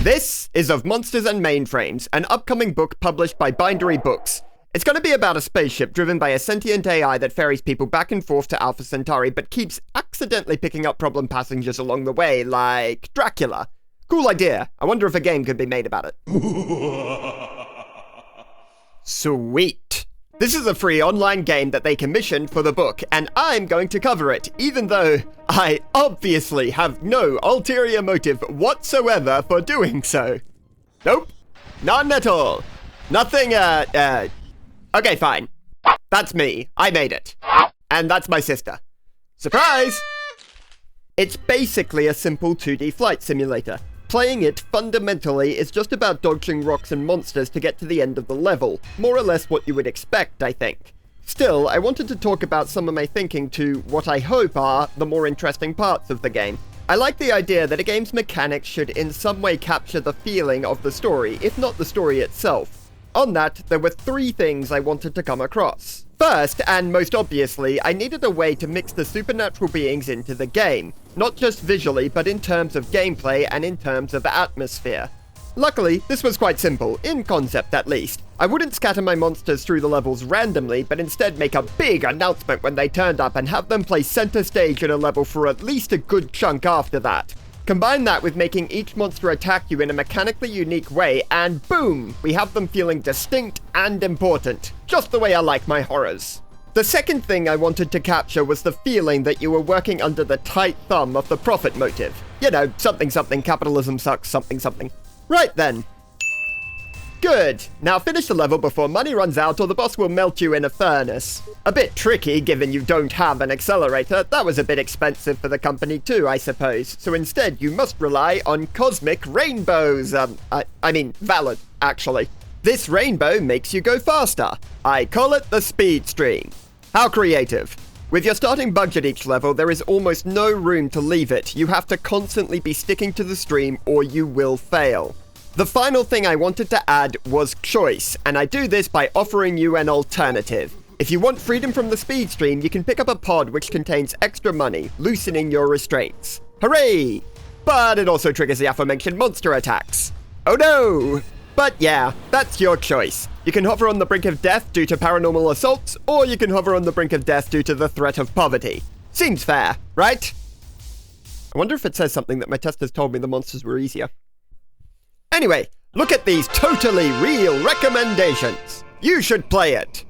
This is Of Monsters and Mainframes, an upcoming book published by Bindery Books. It's going to be about a spaceship driven by a sentient AI that ferries people back and forth to Alpha Centauri, but keeps accidentally picking up problem passengers along the way, like Dracula. Cool idea. I wonder if a game could be made about it. Sweet. This is a free online game that they commissioned for the book, and I'm going to cover it, even though I obviously have no ulterior motive whatsoever for doing so. Nope. None at all. Nothing, Okay, fine. That's me. I made it. And that's my sister. Surprise! It's basically a simple 2D flight simulator. Playing it, fundamentally, is just about dodging rocks and monsters to get to the end of the level. More or less what you would expect, I think. Still, I wanted to talk about some of my thinking to what I hope are the more interesting parts of the game. I like the idea that a game's mechanics should in some way capture the feeling of the story, if not the story itself. On that, there were 3 things I wanted to come across. First, and most obviously, I needed a way to mix the supernatural beings into the game. Not just visually, but in terms of gameplay and in terms of atmosphere. Luckily, this was quite simple, in concept at least. I wouldn't scatter my monsters through the levels randomly, but instead make a big announcement when they turned up and have them play center stage in a level for at least a good chunk after that. Combine that with making each monster attack you in a mechanically unique way, and boom! We have them feeling distinct and important. Just the way I like my horrors. The second thing I wanted to capture was the feeling that you were working under the tight thumb of the profit motive. You know, something something, capitalism sucks, something something. Right then. Good. Now finish the level before money runs out or the boss will melt you in a furnace. A bit tricky given you don't have an accelerator. That was a bit expensive for the company too, I suppose. So instead you must rely on cosmic rainbows. I mean valid, actually. This rainbow makes you go faster. I call it the speed stream. How creative. With your starting budget each level, there is almost no room to leave it. You have to constantly be sticking to the stream or you will fail. The final thing I wanted to add was choice, and I do this by offering you an alternative. If you want freedom from the speed stream, you can pick up a pod which contains extra money, loosening your restraints. Hooray! But it also triggers the aforementioned monster attacks. Oh no! But yeah, that's your choice. You can hover on the brink of death due to paranormal assaults, or you can hover on the brink of death due to the threat of poverty. Seems fair, right? I wonder if it says something that my testers told me the monsters were easier. Anyway, look at these totally real recommendations. You should play it.